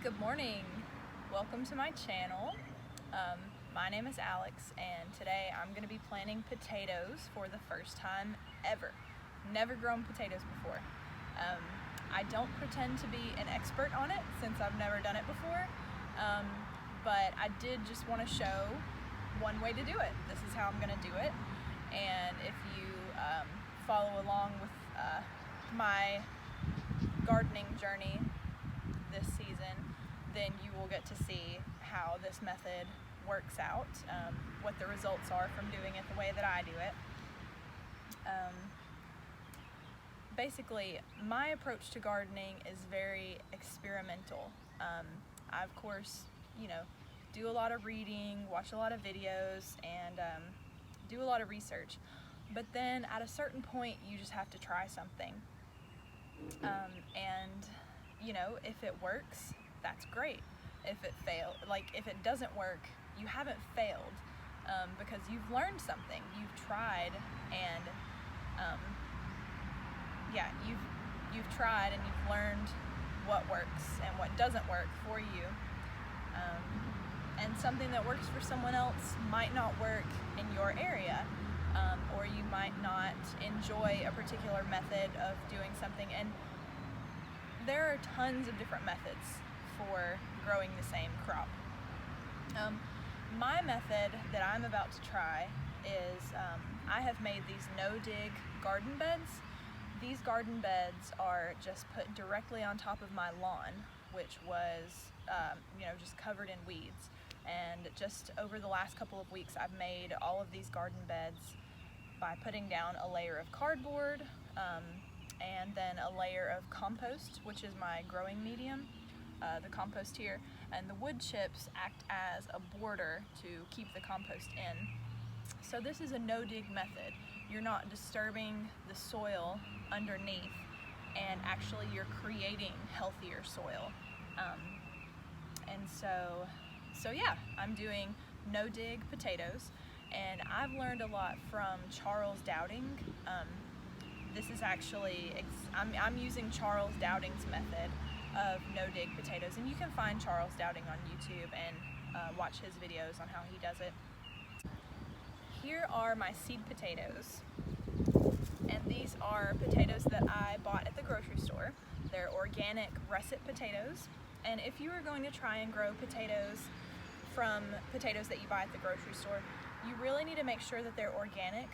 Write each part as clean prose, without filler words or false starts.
Good morning. Welcome to my channel. My name is Alex, and today I'm going to be planting potatoes for the first time ever. Never grown potatoes before. I don't pretend to be an expert on it since I've never done it before, but I did just want to show one way to do it. This is how I'm going to do it, and if you follow along with my gardening journey this season, then you will get to see how this method works out, what the results are from doing it the way that I do it. Basically, my approach to gardening is very experimental. I, of course, do a lot of reading, watch a lot of videos, and do a lot of research. But then at a certain point, you just have to try something. If it works, that's great. If it doesn't work, you haven't failed, because you've learned something, you've tried, and you've tried and you've learned what works and what doesn't work for you. And something that works for someone else might not work in your area, or you might not enjoy a particular method of doing something. And there are tons of different methods for growing the same crop. My method that I'm about to try is I have made these no-dig garden beds. These garden beds are just put directly on top of my lawn, which was just covered in weeds. And just over the last couple of weeks, I've made all of these garden beds by putting down a layer of cardboard, and then a layer of compost, which is my growing medium, the compost here, and the wood chips act as a border to keep the compost in. So this is a no-dig method. You're not disturbing the soil underneath, and actually you're creating healthier soil. I'm doing no-dig potatoes, and I've learned a lot from Charles Dowding. This is actually, I'm using Charles Dowding's method of no-dig potatoes, and you can find Charles Dowding on YouTube and watch his videos on how he does it. Here are my seed potatoes, and these are potatoes that I bought at the grocery store. They're organic russet potatoes, and if you are going to try and grow potatoes from potatoes that you buy at the grocery store, you really need to make sure that they're organic,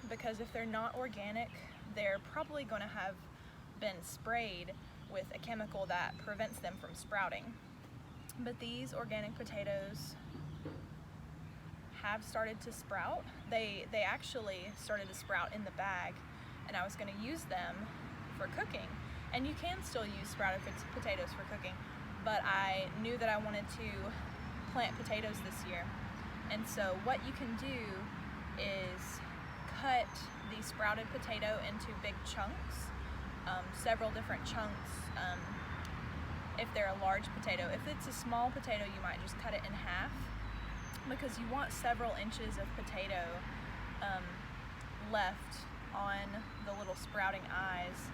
because if they're not organic, they're probably going to have been sprayed with a chemical that prevents them from sprouting. But these organic potatoes have started to sprout. They actually started to sprout in the bag, and I was going to use them for cooking. And you can still use sprouted potatoes for cooking, but I knew that I wanted to plant potatoes this year. And so what you can do is cut the sprouted potato into big chunks, several different chunks. If they're a large potato, if it's a small potato, you might just cut it in half, because you want several inches of potato left on the little sprouting eyes,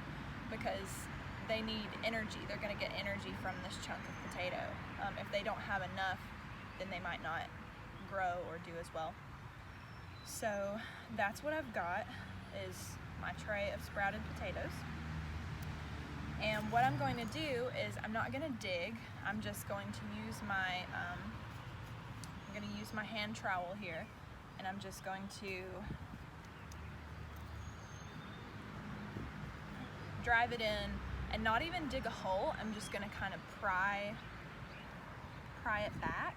because they need energy. They're going to get energy from this chunk of potato. If they don't have enough, then they might not grow or do as well. So that's what I've got, is my tray of sprouted potatoes. And what I'm going to do is I'm not going to dig. I'm just going to use my hand trowel here, and I'm just going to drive it in and not even dig a hole. I'm just going to kind of pry it back.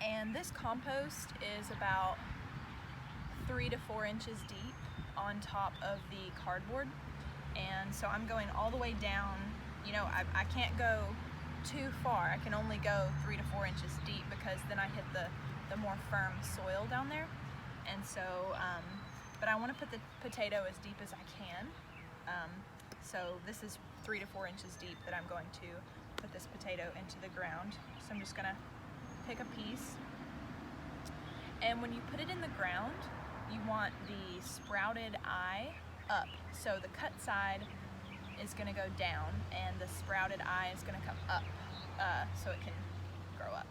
And this compost is about 3 to 4 inches deep on top of the cardboard. And so I'm going all the way down. I can't go too far. I can only go 3 to 4 inches deep, because then I hit the more firm soil down there. And so, but I want to put the potato as deep as I can. So this is 3 to 4 inches deep that I'm going to put this potato into the ground. So I'm just gonna pick a piece, and when you put it in the ground, you want the sprouted eye up. So the cut side is going to go down, and the sprouted eye is going to come up so it can grow up.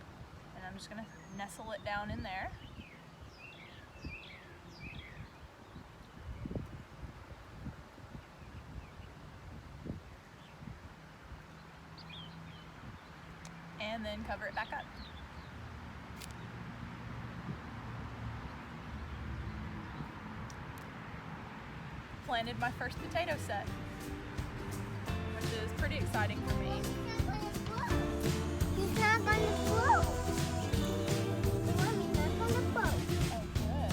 And I'm just going to nestle it down in there. And then cover it back up. Planted my first potato set, which is pretty exciting for me. He's not gonna grow. Mommy's not gonna grow. Oh, good.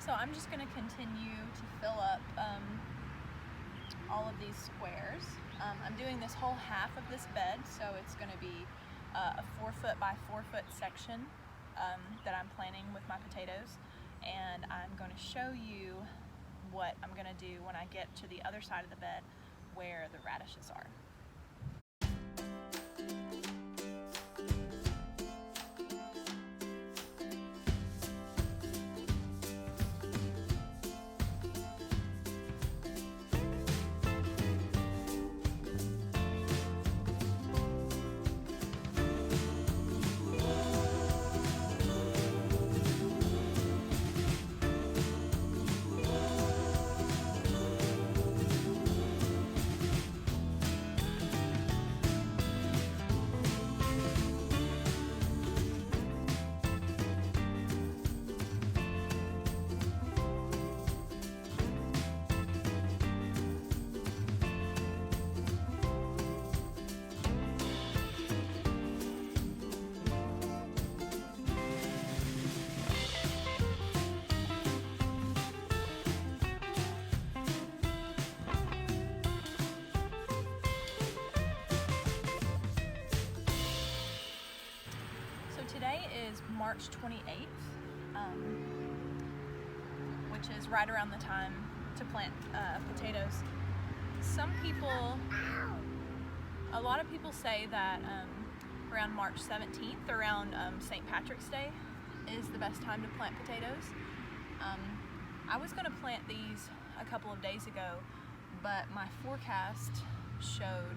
So I'm just going to continue to fill up all of these squares. I'm doing this whole half of this bed, so it's going to be a 4 foot by 4 foot section that I'm planting with my potatoes, and I'm going to show you what I'm going to do when I get to the other side of the bed where the radishes are. Today is March 28th, which is right around the time to plant potatoes. A lot of people say that around March 17th, around St. Patrick's Day, is the best time to plant potatoes. I was going to plant these a couple of days ago, but my forecast showed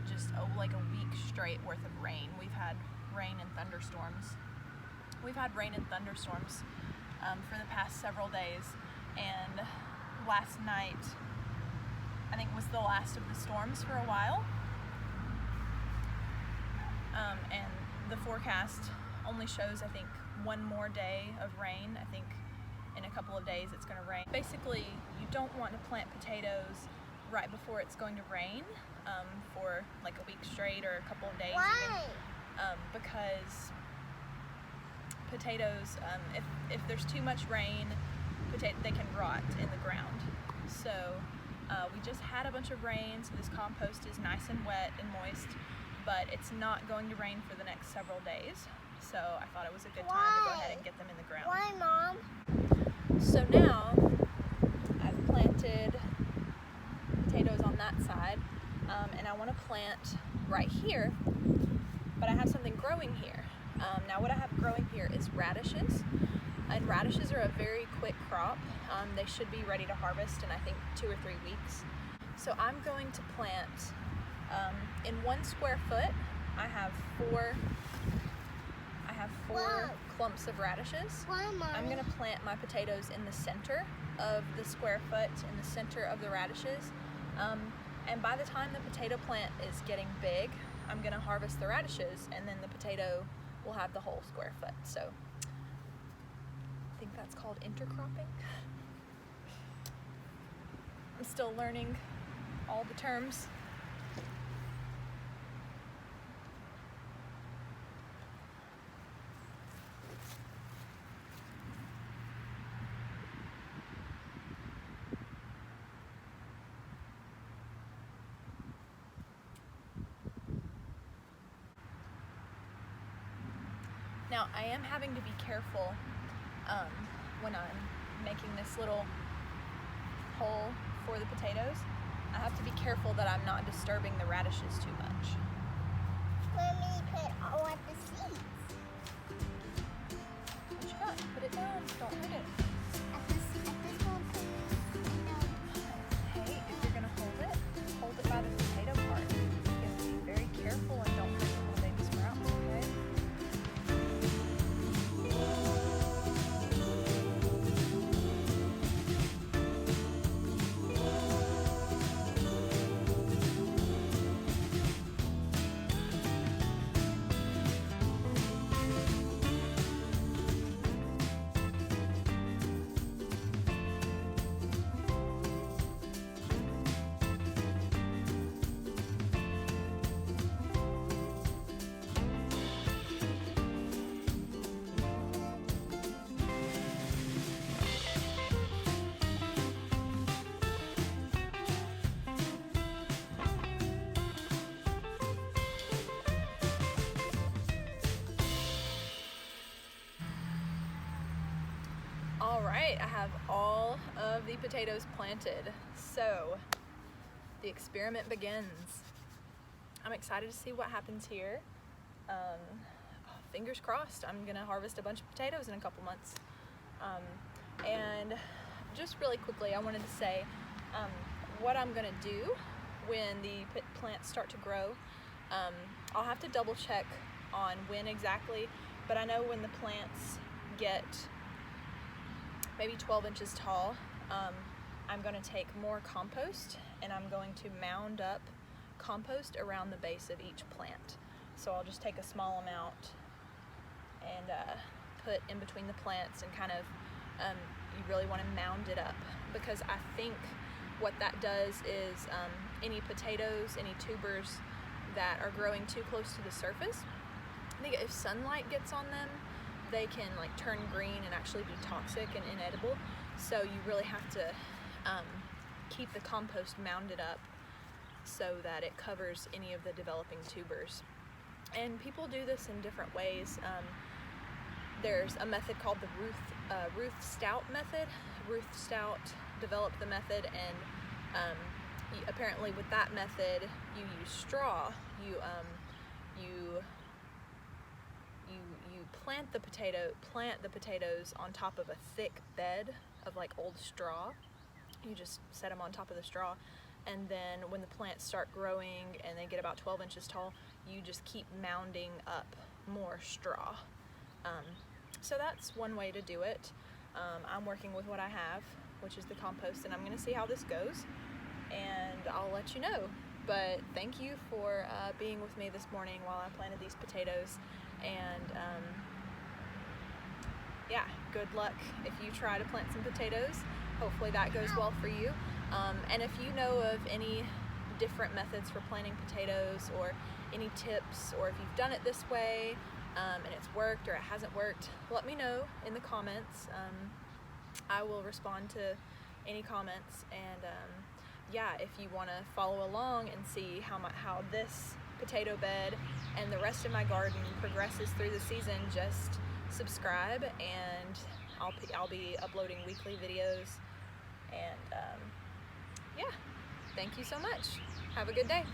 just like a week straight worth of rain. We've had rain and thunderstorms. We've had rain and thunderstorms for the past several days, and last night I think was the last of the storms for a while, and the forecast only shows, I think, one more day of rain. I think in a couple of days it's going to rain. Basically, you don't want to plant potatoes right before it's going to rain for like a week straight or a couple of days. Why? Because potatoes, if there's too much rain, they can rot in the ground. So we just had a bunch of rain, so this compost is nice and wet and moist, but it's not going to rain for the next several days. So I thought it was a good time to go ahead and get them in the ground. Why, Mom? So now I've planted potatoes on that side, and I want to plant right here, but I have something growing here. Now what I have growing here is radishes, and radishes are a very quick crop. They should be ready to harvest in, I think, 2 or 3 weeks. So I'm going to plant in 1 square foot. I have four Wow. clumps of radishes. Why, Mom? I'm going to plant my potatoes in the center of the square foot, in the center of the radishes. And by the time the potato plant is getting big, I'm going to harvest the radishes, and then the potato will have the whole square foot. So I think that's called intercropping. I'm still learning all the terms. Now I am having to be careful when I'm making this little hole for the potatoes. I have to be careful that I'm not disturbing the radishes too much. Let me put all of the seeds. What you got? Put it down. Don't hurt it. At this one, Hey, if you're gonna hold it by the potato part. You have to be very careful and don't hurt the little baby sprouts, okay? All right, I have all of the potatoes planted. So the experiment begins. I'm excited to see what happens here. Fingers crossed, I'm gonna harvest a bunch of potatoes in a couple months. And just really quickly, I wanted to say what I'm gonna do when the plants start to grow. I'll have to double check on when exactly, but I know when the plants get maybe 12 inches tall, I'm going to take more compost and I'm going to mound up compost around the base of each plant. So I'll just take a small amount and put in between the plants and kind of, you really want to mound it up, because I think what that does is any potatoes, any tubers that are growing too close to the surface, I think if sunlight gets on them, they can like turn green and actually be toxic and inedible. So you really have to keep the compost mounded up so that it covers any of the developing tubers. And people do this in different ways. There's a method called the Ruth Stout method. Ruth Stout developed the method, and apparently with that method you use straw. You plant the potatoes on top of a thick bed of like old straw. You just set them on top of the straw, and then when the plants start growing and they get about 12 inches tall, you just keep mounding up more straw. So that's one way to do it. I'm working with what I have, which is the compost, and I'm gonna see how this goes, and I'll let you know. But thank you for being with me this morning while I planted these potatoes, and yeah, good luck if you try to plant some potatoes. Hopefully that goes well for you. And if you know of any different methods for planting potatoes, or any tips, or if you've done it this way and it's worked or it hasn't worked, let me know in the comments. I will respond to any comments, and yeah, if you want to follow along and see how this potato bed and the rest of my garden progresses through the season, just subscribe, and I'll be uploading weekly videos. And yeah, thank you so much. Have a good day.